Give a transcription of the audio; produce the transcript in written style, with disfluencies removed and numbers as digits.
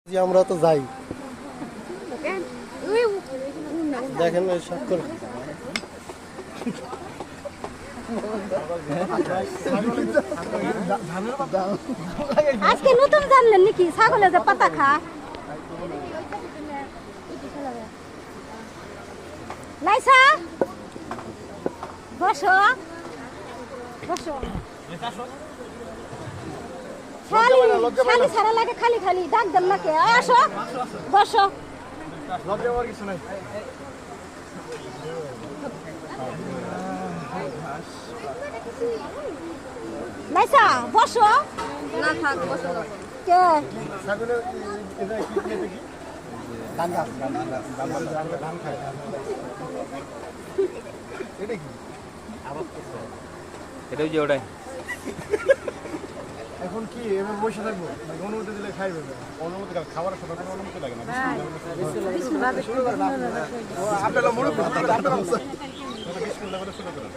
আমরা তো যাই দেখেন স্বাক্ষর আজকে নতুন জানলেন নাকি ছাগলে যে পাতা খা লাইসা বসো বসো খালি খালি সারা লাগে খালি খালি ডাক দেন নাকি আসো বসো লজ্জা হওয়ার কিছু নাই লাইসা বসো না থাক বসো কে ছাগলের এটা কি খেতে কি ধান গাছ ধান খায় এটা কি এটাও যে ওটাই এখন কি এবার বসে থাকবো অনুমতি দিলে খাইবে অনুমতি খাবার সাথে কোনো অনুমতি লাগে না আপনারা মুরব্বী আপনারা বিসমিল্লাহ করে শুরু করেন